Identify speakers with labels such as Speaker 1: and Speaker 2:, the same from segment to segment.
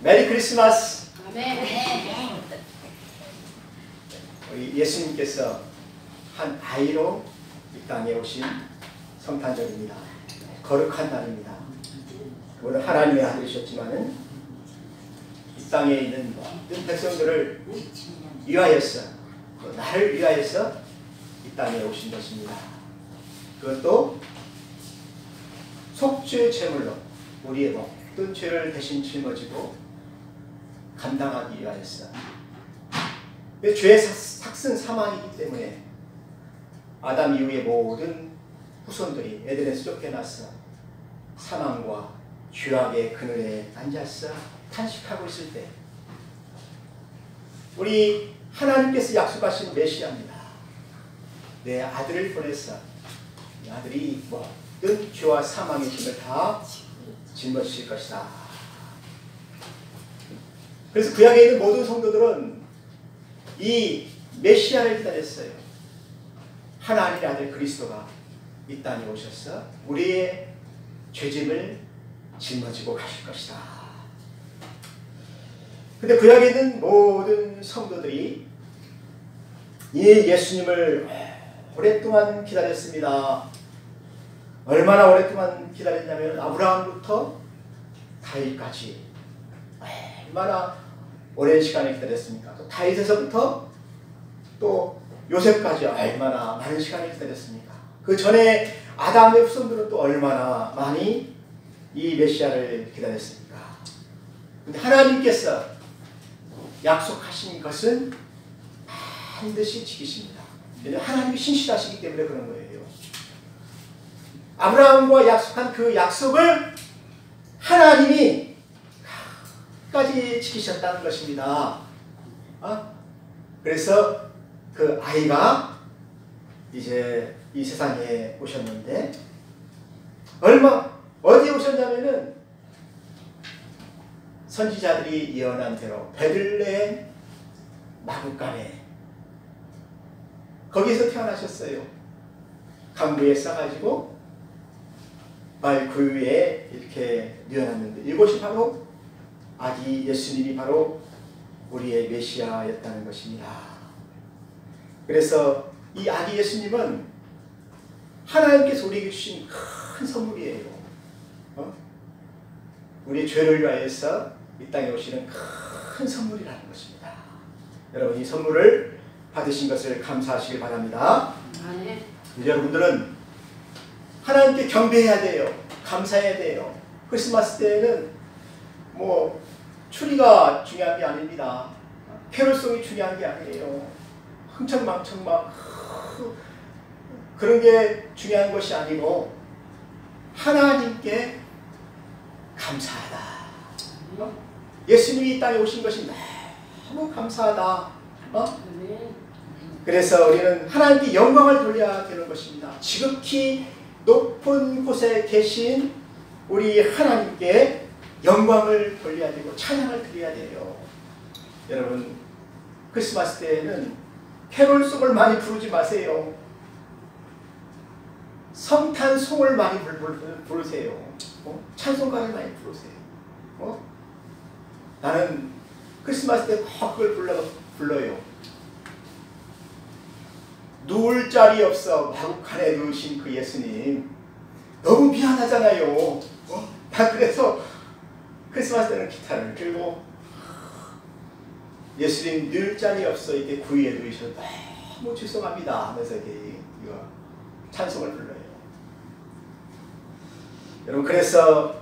Speaker 1: 메리 크리스마스.
Speaker 2: 아멘.
Speaker 1: 우리 예수님께서 한 아이로 이 땅에 오신 성탄절입니다. 거룩한 날입니다. 물론 하나님의 아들이셨지만은 이 땅에 있는 모든 백성들을 위하여서, 나를 위하여서 이 땅에 오신 것입니다. 그것도 속죄 제물로 우리의 모든 죄를 대신 짊어지고 감당하기 위하여서. 죄의 삭슨 사망이기 때문에 아담 이후의 모든 후손들이 에덴에서 쫓겨나서 사망과 죄악의 그늘에 앉아서 탄식하고 있을 때 우리 하나님께서 약속하신 메시아입니다. 내 아들을 보내서 이 아들이 모든 죄와 사망의 짐을 다 짊어지실 것이다. 그래서 구약에 있는 모든 성도들은 이 메시아를 기다렸어요. 하나님의 아들 그리스도가 이 땅에 오셔서 우리의 죄짐을 짊어지고 가실 것이다. 근데 구약에 있는 모든 성도들이 이 예수님을 오랫동안 기다렸습니다. 얼마나 오랫동안 기다렸냐면 아브라함부터 다윗까지 얼마나 오랜 시간을 기다렸습니까? 또 다윗에서부터 또 요셉까지 얼마나 많은 시간을 기다렸습니까? 그 전에 아담의 후손들은 또 얼마나 많이 이 메시아를 기다렸습니까? 근데 하나님께서 약속하신 것은 반드시 지키십니다. 왜냐하면 하나님이 신실하시기 때문에 그런 거예요. 아브라함과 약속한 그 약속을 하나님이 끝까지 지키셨다는 것입니다. 그래서 그 아이가 이제 이 세상에 오셨는데 어디에 오셨냐면은 선지자들이 예언한 대로 베들레헴 마구간에 거기서 태어나셨어요. 강부에 싸가지고 말 그 위에 이렇게 뉘어놨는데 이곳이 바로 아기 예수님이 바로 우리의 메시아였다는 것입니다. 그래서 이 아기 예수님은 하나님께서 우리에게 주신 큰 선물이에요. 우리의 죄를 위하여서 이 땅에 오시는 큰 선물이라는 것입니다. 여러분 이 선물을 받으신 것을 감사하시길 바랍니다.
Speaker 2: 아멘.
Speaker 1: 여러분들은 하나님께 경배해야 돼요. 감사해야 돼요. 크리스마스 때에는 뭐 추리가 중요한 게 아닙니다. 캐롤송이 중요한 게 아니에요. 흥청망청 막 그런 게 중요한 것이 아니고 하나님께 감사하다. 예수님이 이 땅에 오신 것이 너무 감사하다. 그래서 우리는 하나님께 영광을 돌려야 되는 것입니다. 지극히 높은 곳에 계신 우리 하나님께 영광을 돌려야 되고 찬양을 드려야 돼요. 여러분 크리스마스 때에는 캐롤송을 많이 부르지 마세요. 성탄송을 많이 부르세요. 찬송가를 많이 부르세요. 나는 크리스마스 때 꼭 그걸 불러요. 누울 자리 없어 마구간에 누우신 그 예수님 너무 미안하잖아요. 나 그래서 크리스마스 때는 기타를 들고 예수님 누울 자리 없어 이렇게 구위에 누우셔서 너무 죄송합니다 하면서 이렇게 이거 찬송을 불러요. 여러분 그래서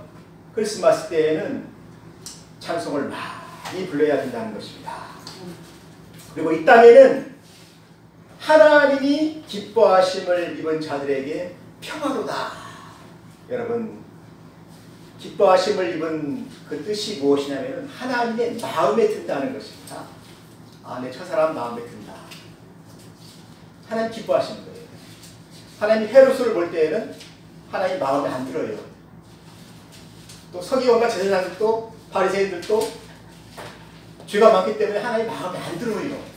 Speaker 1: 크리스마스 때에는 찬송을 많이 불러야 된다는 것입니다. 그리고 이 땅에는 하나님이 기뻐하심을 입은 자들에게 평화로다. 여러분 기뻐하심을 입은 그 뜻이 무엇이냐면 하나님의 마음에 든다는 것입니다. 내 첫사람 마음에 든다. 하나님 기뻐하시는 거예요. 하나님 헤롯을 볼 때에는 하나님 마음에 안 들어요. 또 서기관과 제사장들도 바리새인들도 죄가 많기 때문에 하나님 마음에 안 들어요.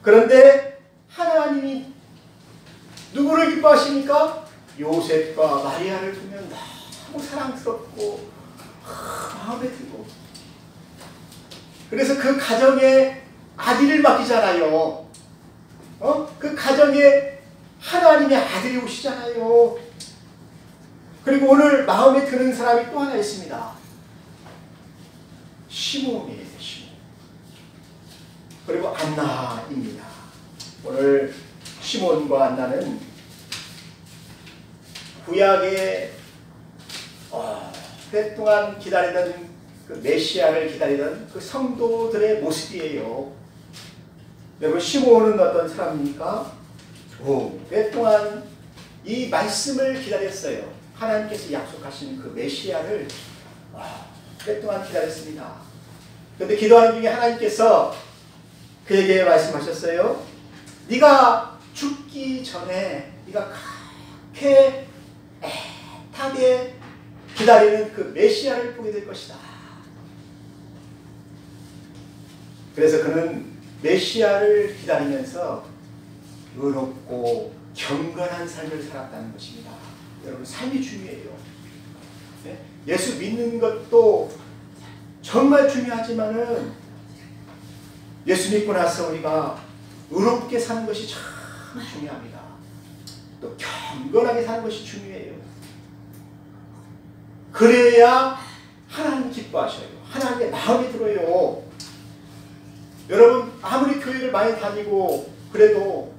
Speaker 1: 그런데 하나님이 누구를 기뻐하십니까? 요셉과 마리아를 보면 너무 사랑스럽고 마음에 들고, 그래서 그 가정에 아들을 맡기잖아요. 그 가정에 하나님의 아들이 오시잖아요. 그리고 오늘 마음에 드는 사람이 또 하나 있습니다. 시몬이에요. 시몬. 그리고 안나입니다. 오늘 시몬과 안나는 구약의 오랫동안 기다리던 그 메시아를 기다리던 그 성도들의 모습이에요. 여러분, 시몬은 어떤 사람입니까? 오랫동안 이 말씀을 기다렸어요. 하나님께서 약속하신 그 메시아를 오랫동안 기다렸습니다. 그런데 기도하는 중에 하나님께서 그에게 말씀하셨어요. 네가 죽기 전에 네가 그렇게 애타게 기다리는 그 메시아를 보게 될 것이다. 그래서 그는 메시아를 기다리면서 의롭고 경건한 삶을 살았다는 것입니다. 여러분, 삶이 중요해요. 예수 믿는 것도 정말 중요하지만은 예수 믿고 나서 우리가 의롭게 사는 것이 참 중요합니다. 또 경건하게 사는 것이 중요해요. 그래야 하나님 기뻐하셔요. 하나님의 마음이 들어요. 여러분, 아무리 교회를 많이 다니고 그래도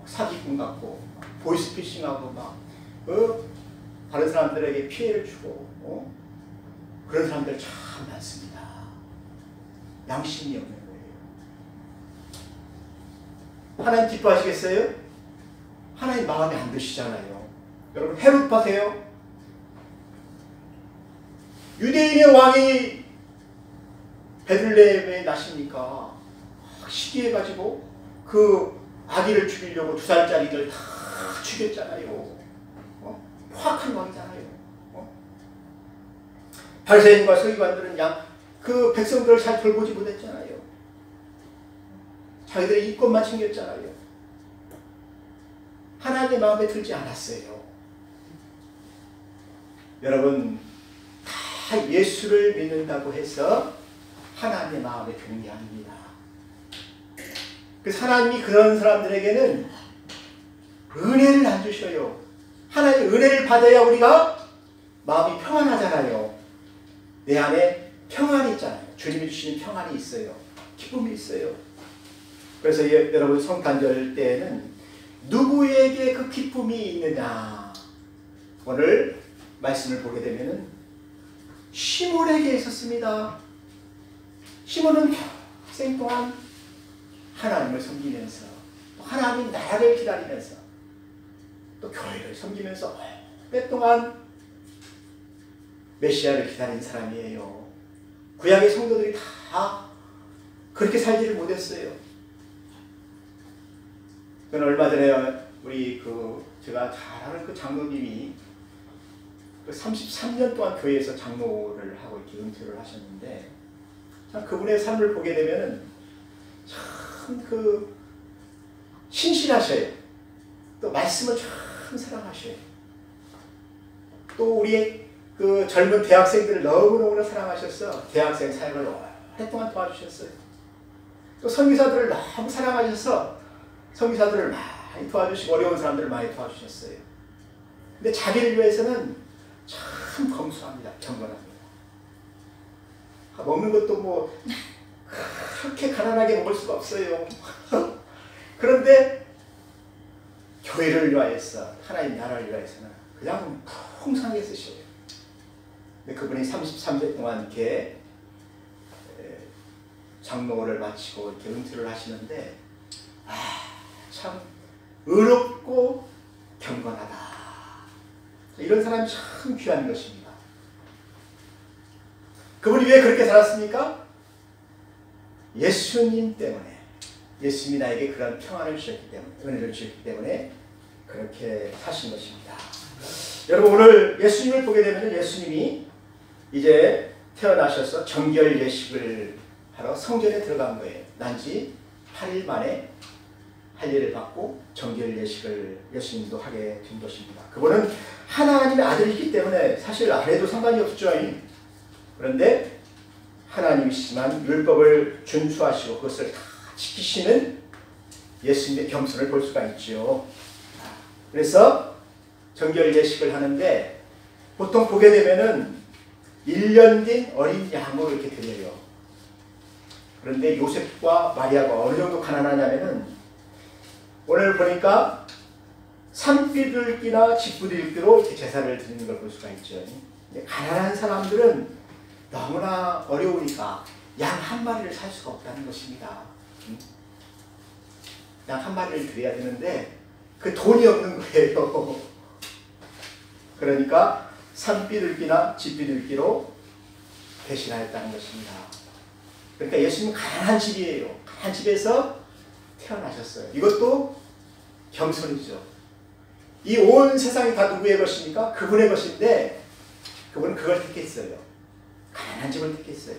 Speaker 1: 사기꾼 같고 보이스피싱하고 막 다른 사람들에게 피해를 주고 그런 사람들 참 많습니다. 양심이 없는 거예요. 하나님 기뻐하시겠어요? 하나님 마음에 안 드시잖아요. 여러분, 헤롯 보세요. 유대인의 왕이 베들레헴에 나시니까 시기해가지고 그 아기를 죽이려고 2살짜리들 다 죽였잖아요. 포악한 왕이잖아요. 바리새인과 서기관들은 그 백성들을 잘 돌보지 못했잖아요. 자기들의 이권만 챙겼잖아요. 하나님의 마음에 들지 않았어요. 여러분, 다 예수를 믿는다고 해서 하나님의 마음에 드는 게 아닙니다. 그래서 하나님이 그런 사람들에게는 은혜를 안 주셔요. 하나님의 은혜를 받아야 우리가 마음이 평안하잖아요. 내 안에 평안이 있잖아요. 주님이 주시는 평안이 있어요. 기쁨이 있어요. 그래서 여러분, 성탄절 때에는 누구에게 그 기쁨이 있느냐, 오늘 말씀을 보게 되면은 시몬에게 있었습니다. 시몬은 평생 동안 하나님을 섬기면서 또 하나님 나라를 기다리면서 또 교회를 섬기면서 오랫동안 메시아를 기다린 사람이에요. 구약의 성도들이 다 그렇게 살지를 못했어요. 저는 얼마 전에 우리 제가 잘 아는 그 장로님이 33년 동안 교회에서 장로를 하고 이렇게 은퇴를 하셨는데, 참 그분의 삶을 보게 되면은 참 신실하셔요. 또 말씀을 참 사랑하셔요. 또 우리의 그 젊은 대학생들을 너무너무 사랑하셔서 대학생 사역을 오랫동안 도와주셨어요. 또 선교사들을 너무 사랑하셔서 선교사들을 많이 도와주시고 어려운 사람들을 많이 도와주셨어요. 근데 자기를 위해서는 참 검소합니다. 경건합니다. 먹는 것도 뭐 그렇게 가난하게 먹을 수가 없어요. 그런데 교회를 위하여서, 하나님 나라를 위하여서는 그냥 풍성하게 쓰셔요. 근데 그분이 33년 동안 이렇게 장로를 마치고 이렇게 은퇴를 하시는데, 참 의롭고 경건하다. 이런 사람이 참 귀한 것입니다. 그분이 왜 그렇게 살았습니까? 예수님 때문에. 예수님이 나에게 그런 평안을 주셨기 때문에, 은혜를 주셨기 때문에 그렇게 사신 것입니다. 여러분, 오늘 예수님을 보게 되면 예수님이 이제 태어나셔서 정결 예식을 하러 성전에 들어간 거예요. 난지 8일 만에 할례를 받고 정결 예식을 예수님도 하게 된 것입니다. 그분은 하나님의 아들이기 때문에 사실 안 해도 상관이 없죠. 그런데 하나님이시지만 율법을 준수하시고 그것을 다 지키시는 예수님의 겸손을 볼 수가 있죠. 그래서 정결 예식을 하는데 보통 보게 되면은 1년 된 어린 양을 이렇게 드려요. 그런데 요셉과 마리아가 어느 정도 가난하냐면은 오늘 보니까 산비둘기나 집부들기로 이렇게 제사를 드리는 걸 볼 수가 있죠. 가난한 사람들은 너무나 어려우니까 양 한 마리를 살 수가 없다는 것입니다. 양 한 마리를 드려야 되는데 그 돈이 없는 거예요. 그러니까 산비둘기나 집비둘기로 대신하였다는 것입니다. 그러니까 예수님은 가난한 집이에요. 가난한 집에서 태어나셨어요. 이것도 겸손이죠. 이 온 세상이 다 누구의 것입니까? 그분의 것인데 그분은 그걸 택했어요. 가난한 집을 택했어요.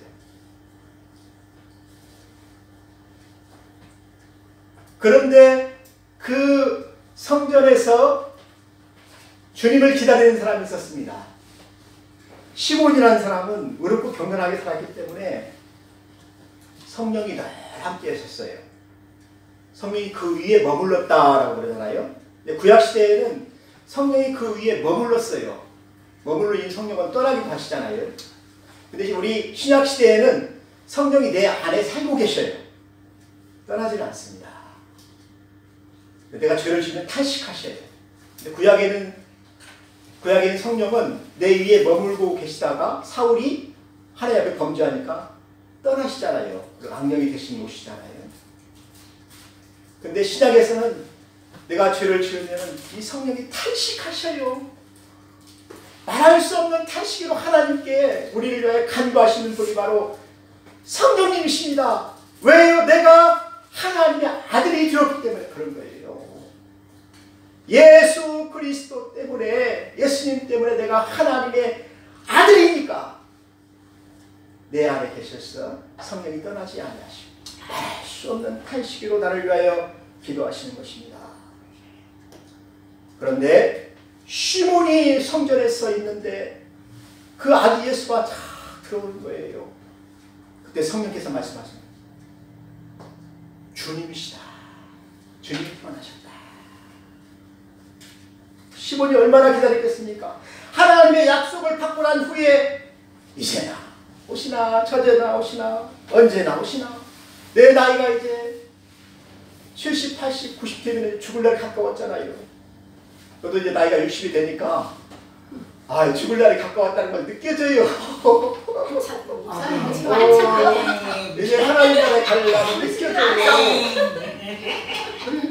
Speaker 1: 그런데 그 성전에서 주님을 기다리는 사람이 있었습니다. 시몬이라는 사람은 의롭고 경건하게 살았기 때문에 성령이 늘 함께 했었어요. 성령이 그 위에 머물렀다라고 그러잖아요. 구약시대에는 성령이 그 위에 머물렀어요. 머물러 이 성령은 떠나기도 하시잖아요. 근데 우리 신약시대에는 성령이 내 안에 살고 계셔요. 떠나지는 않습니다. 내가 죄를 지면 탄식하셔요. 근데 구약에는 성령은 내 위에 머물고 계시다가 사울이 하나님 앞에 범죄하니까 떠나시잖아요. 악령이 대신 오시잖아요. 근데 신약에서는 내가 죄를 지으면 이 성령이 탄식하셔요. 말할 수 없는 탄식으로 하나님께 우리를 위해 간구하시는 분이 바로 성령님이십니다. 왜요? 내가 하나님의 아들이 되었기 때문에 그런 거예요. 예수 그리스도 때문에, 예수님 때문에 내가 하나님의 아들이니까 내 안에 계셔서 성령이 떠나지 아니하시고 말할 수 없는 탄식으로 나를 위하여 기도하시는 것입니다. 그런데 시몬이 성전에 서 있는데 그 아기 예수가 쫙 들어오는 거예요. 그때 성령께서 말씀하십니다. 주님이시다. 주님이 태어나셨다. 시몬이 얼마나 기다렸겠습니까? 하나님의 약속을 받고 난 후에 이제나 오시나 저제나 오시나 언제나 오시나 내 나이가 이제 70, 80, 90 되면 죽을 날 가까웠잖아요. 저도 이제 나이가 60이 되니까 죽을 날이 가까웠다는 걸 느껴져요. 이제 하나님 나라에 갈 날이 느껴져요.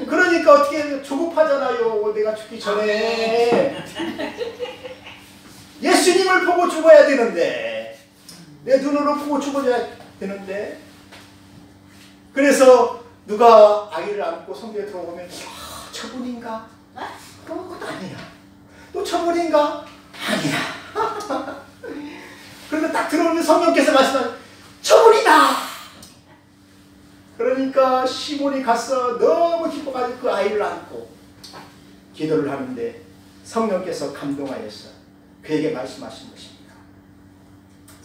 Speaker 1: 그러니까 어떻게 조급하잖아요. 내가 죽기 전에 예수님을 보고 죽어야 되는데, 내 눈으로 보고 죽어야 되는데, 그래서 누가 아기를 안고 성전에 들어오면 저분인가? 그것도 아니야. 또 저분인가? 아니야. 그런데 딱 들어오면 성령께서 말씀하시면 저분이다. 그러니까 시몬이 가서 너무 기뻐가지고 그 아이를 안고 기도를 하는데 성령께서 감동하여서 그에게 말씀하신 것입니다.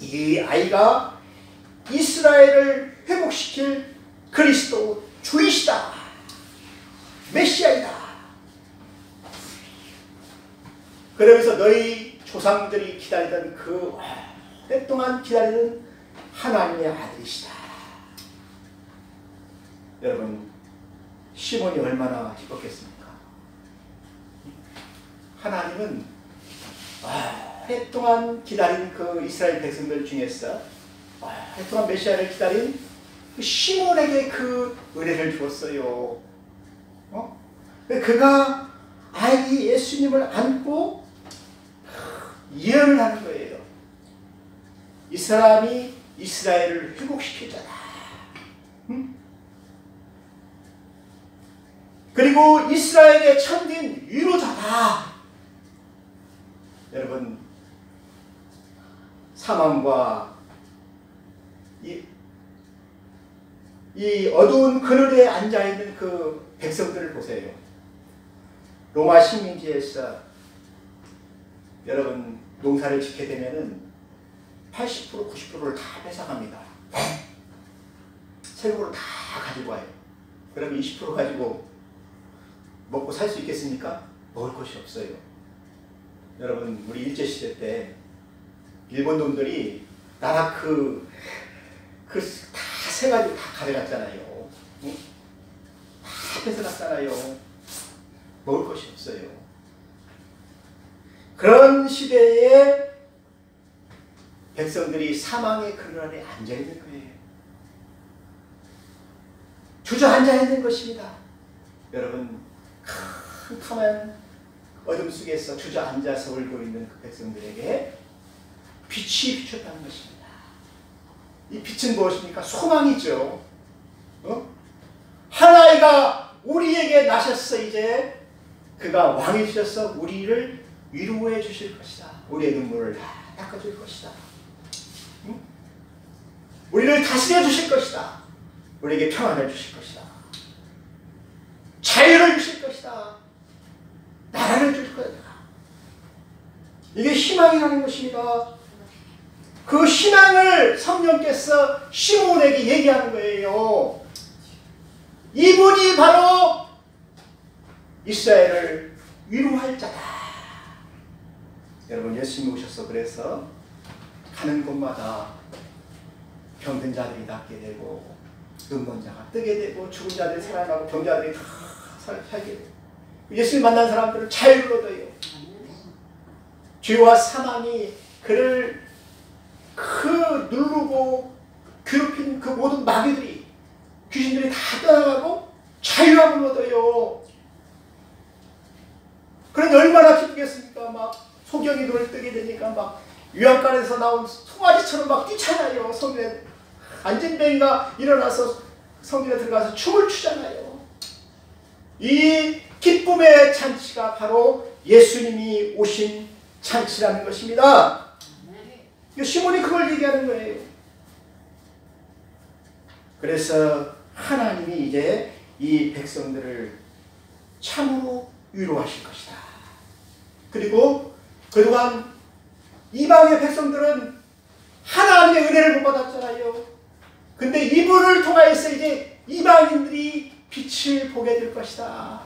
Speaker 1: 이 아이가 이스라엘을 회복시킬 그리스도 주이시다. 메시아이다. 그러면서 너희 조상들이 기다리던 그 오랫동안 기다리는 하나님의 아들이시다. 여러분, 시몬이 얼마나 기뻤겠습니까? 하나님은 오랫동안 기다린 그 이스라엘 백성들 중에서 오랫동안 메시아를 기다린 그 시몬에게 그 은혜를 주었어요. 그가 아기 예수님을 안고 예언을 하는 거예요. 이 사람이 이스라엘을 회복시킬 자다. 그리고 이스라엘의 참된 위로자다. 여러분, 사망과 이 어두운 그늘에 앉아있는 그 백성들을 보세요. 로마 식민지에서 여러분 농사를 짓게 되면은 80% 90%를 다 뺏어갑니다. 세금으로 다 가지고 와요. 그럼 20% 가지고 먹고 살 수 있겠습니까? 먹을 것이 없어요. 여러분 우리 일제시대 때 일본 놈들이 나라 다 세가지고 다 가져갔잖아요. 응? 다 뺏어갔잖아요. 먹을 것이 없어요. 그런 시대에 백성들이 사망의 그늘 아래 앉아있는 거예요. 주저앉아있는 것입니다. 여러분 큰 캄한 어둠 속에서 주저앉아서 울고 있는 그 백성들에게 빛이 비쳤다는 것입니다. 이 빛은 무엇입니까? 소망이죠. 하나이가 우리에게 나셨어. 이제 그가 왕이 되셔서 우리를 위로해 주실 것이다. 우리의 눈물을 다 닦아줄 것이다. 우리를 다스려 주실 것이다. 우리에게 평안을 주실 것이다. 자유를 주실 것이다. 나라를 주실 것이다. 이게 희망이라는 것입니다. 그 희망을 성령께서 시몬에게 얘기하는 거예요. 이분이 바로 이스라엘을 위로할 자다. 여러분 예수님이 오셔서 그래서 가는 곳마다 병든 자들이 낫게 되고 눈먼 자가 뜨게 되고 죽은 자들이 살아나고 병자들이 다 살게 되고 예수님 만난 사람들을 자유를 얻어요. 죄와 사망이 그를 누르고 괴롭힌 그 모든 마귀들이 귀신들이 다 떠나가고 자유함을 얻어요. 그런데 얼마나 기쁘겠습니까? 막 소경이 눈을 뜨게 되니까 막 유양간에서 나온 송아지처럼 막 뛰잖아요. 성전에 안진뱅이가 일어나서 성전에 들어가서 춤을 추잖아요. 이 기쁨의 잔치가 바로 예수님이 오신 잔치라는 것입니다. 시몬이 그걸 얘기하는 거예요. 그래서 하나님이 이제 이 백성들을 참으로 위로하실 것이다. 그리고 그동안 이방의 백성들은 하나님의 은혜를 못 받았잖아요. 근데 이분을 통하여서 이제 이방인들이 빛을 보게 될 것이다.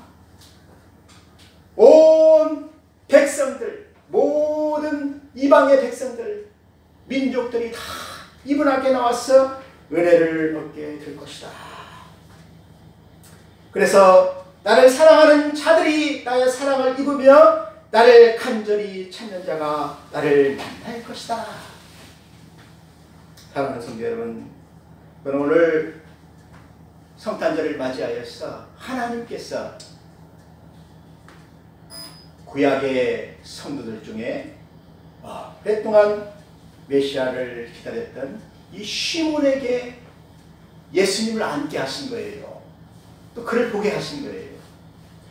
Speaker 1: 온 백성들, 모든 이방의 백성들, 민족들이 다 이분 앞에 나와서 은혜를 얻게 될 것이다. 그래서 나를 사랑하는 자들이 나의 사랑을 입으며 나를 간절히 찾는 자가 나를 만날 것이다. 사랑하는 성도 여러분, 오늘 성탄절을 맞이하여서 하나님께서 구약의 성도들 중에 오랫동안 메시아를 기다렸던 이 시몬에게 예수님을 안게 하신 거예요. 또 그를 보게 하신 거예요.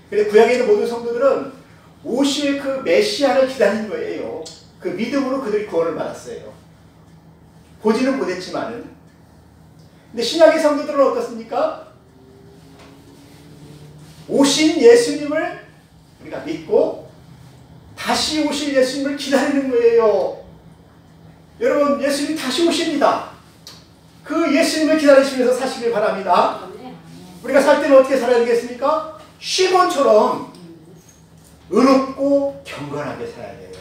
Speaker 1: 그런데 구약에 있는 모든 성도들은 오실 그 메시아를 기다린 거예요. 그 믿음으로 그들이 구원을 받았어요. 보지는 못했지만은. 근데 신약의 성도들은 어떻습니까? 오신 예수님을 우리가 믿고 다시 오실 예수님을 기다리는 거예요. 여러분 예수님이 다시 오십니다. 그 예수님을 기다리시면서 사시길 바랍니다. 우리가 살 때는 어떻게 살아야 되겠습니까? 시몬처럼 의롭고 경건하게 살아야 돼요.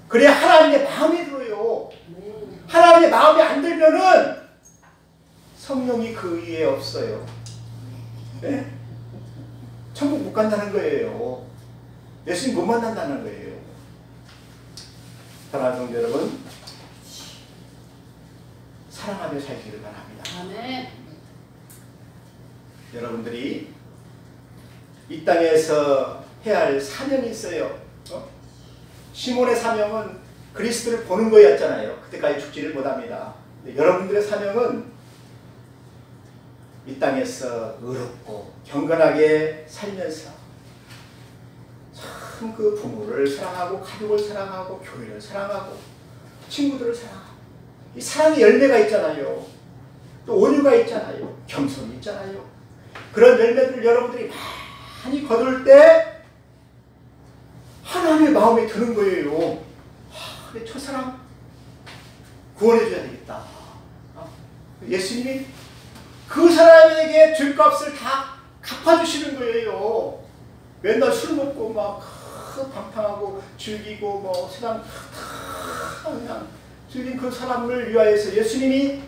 Speaker 1: 그래야 하나님의 마음에 들어요. 하나님의 마음에 안 들면은 성령이 그 위에 없어요. 네? 천국 못 간다는 거예요. 예수님 못 만난다는 거예요. 사랑하는 성도 여러분, 사랑하며 살기를 바랍니다. 아멘. 여러분들이 이 땅에서 해야 할 사명이 있어요. 시몬의 사명은 그리스도를 보는 거였잖아요. 그때까지 죽지를 못합니다. 여러분들의 사명은 이 땅에서 의롭고 경건하게 살면서 참 그 부모를 사랑하고 가족을 사랑하고 교회를 사랑하고 친구들을 사랑하고 이 사랑의 열매가 있잖아요. 또 온유가 있잖아요. 겸손이 있잖아요. 그런 열매들을 여러분들이 많이 거둘 때 하나님의 마음에 드는 거예요. 그래, 저 사람 구원해줘야 되겠다. 예수님이 그 사람에게 죗값을 다 갚아주시는 거예요. 맨날 술 먹고 막 방탕하고 즐기고 뭐 세상 그냥 즐긴 그 사람을 위하여서 예수님이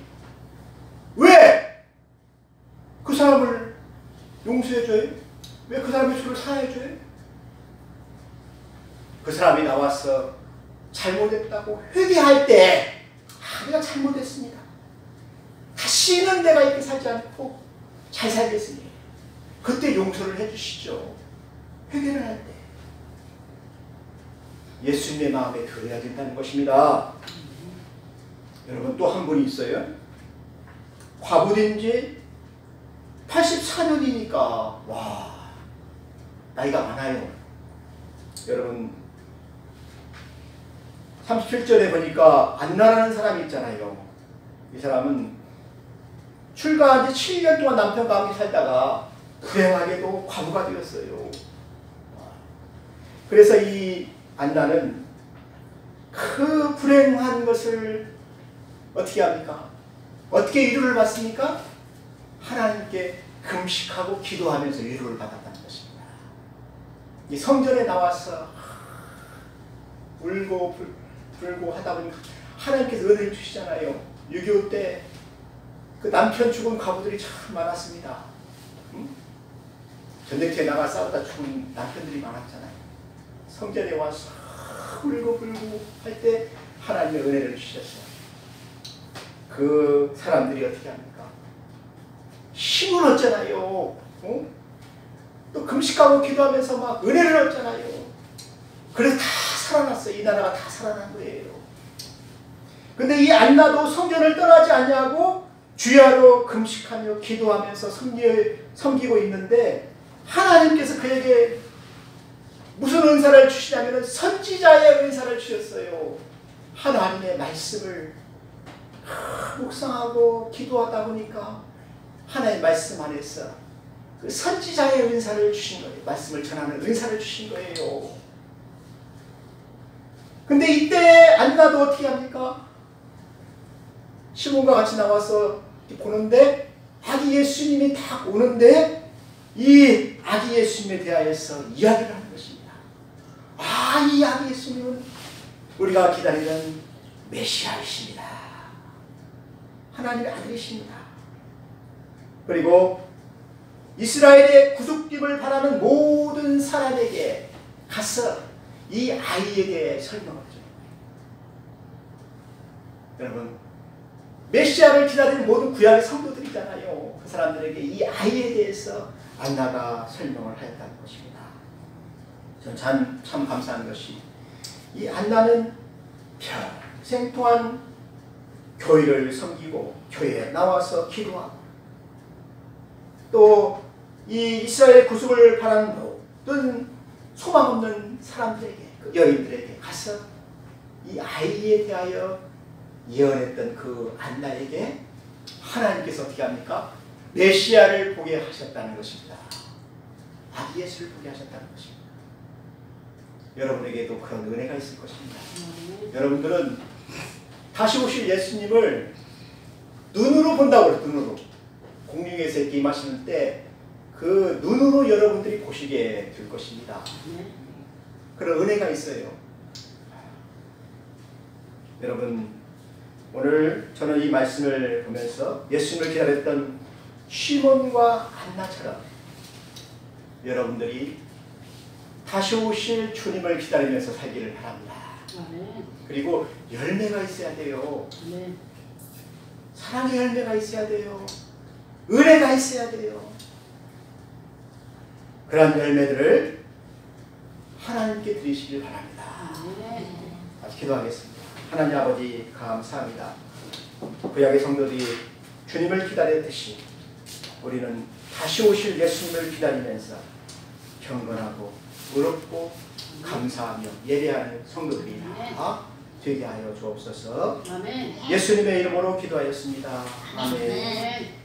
Speaker 1: 왜 그 사람을 용서해줘요? 왜 그 사람의 죄를 사해줘요? 그 사람이 나와서 잘못했다고 회개할 때 내가 잘못했습니다. 다시는 내가 이렇게 살지 않고 잘 살겠습니다. 그때 용서를 해주시죠. 회개를 할 때. 예수님의 마음에 들어야 된다는 것입니다. 여러분 또 한 분이 있어요. 과부된 지 84년이니까 와 나이가 많아요. 여러분 37절에 보니까 안나라는 사람이 있잖아요. 이 사람은 출가한 지 7년 동안 남편과 함께 살다가 불행하게도 과부가 되었어요. 그래서 이 안나는 그 불행한 것을 어떻게 합니까? 어떻게 위로를 받습니까? 하나님께 금식하고 기도하면서 위로를 받았다는 것입니다. 이 성전에 나와서 울고 불고 하다 보니까 하나님께서 은혜를 주시잖아요. 6.25 때 그 남편 죽은 과부들이 참 많았습니다. 전쟁터에 나가 싸우다 죽은 남편들이 많았잖아요. 성전에 와서 울고 불고 할 때 하나님의 은혜를 주셨어요. 그 사람들이 어떻게 합니까? 힘을 얻잖아요. 또 금식하고 기도하면서 막 은혜를 얻잖아요. 그래서 다 살아났어요. 이 나라가 다 살아난 거예요. 근데 이 안나도 성전을 떠나지 않냐고 주야로 금식하며 기도하면서 섬기고 있는데 하나님께서 그에게 무슨 은사를 주시냐면 선지자의 은사를 주셨어요. 하나님의 말씀을 묵상하고 기도하다 보니까 하나님의 말씀 안에서 그 선지자의 은사를 주신 거예요. 말씀을 전하는 은사를 주신 거예요. 근데 이때 안나도 어떻게 합니까? 시몬과 같이 나와서 보는데 아기 예수님이 딱 오는데 이 아기 예수님에 대하여서 이야기를 하는 것입니다. 아, 이 아기 예수님은 우리가 기다리는 메시아이십니다. 하나님의 아들이십니다. 그리고 이스라엘의 구속됨을 바라는 모든 사람에게 가서 이 아이에 대해 설명을 해줘요. 여러분 메시아를 기다리는 모든 구약의 성도들이잖아요. 그 사람들에게 이 아이에 대해서 안나가 설명을 하였다는 것입니다. 저는 참 감사한 것이 이 안나는 평생 동안 교회를 섬기고 교회에 나와서 기도하고 또 이 이스라엘 구속을 바라는 모든 소망 없는 사람들에게 그 여인들에게 가서 이 아이에 대하여 예언했던 그 안나에게 하나님께서 어떻게 합니까? 메시아를 보게 하셨다는 것입니다. 아기 예수를 보게 하셨다는 것입니다. 여러분에게도 그런 은혜가 있을 것입니다. 여러분들은 다시 오실 예수님을 눈으로 본다고 그래요. 눈으로. 공중에서 이렇게 임하시는 때 그 눈으로 여러분들이 보시게 될 것입니다. 그런 은혜가 있어요. 여러분 오늘 저는 이 말씀을 보면서 예수님을 기다렸던 시몬과 안나처럼 여러분들이 다시 오실 주님을 기다리면서 살기를 바랍니다. 그리고 열매가 있어야 돼요. 사랑의 열매가 있어야 돼요. 은혜가 있어야 돼요. 그런 열매들을 하나님께 드리시길 바랍니다. 같이 기도하겠습니다. 하나님 아버지 감사합니다. 구약의 성도들이 주님을 기다렸듯이 우리는 다시 오실 예수님을 기다리면서 경건하고 의롭고 감사하며 예배하는 성도들이 다 되게 하여 주옵소서. 예수님의 이름으로 기도하였습니다. 아멘.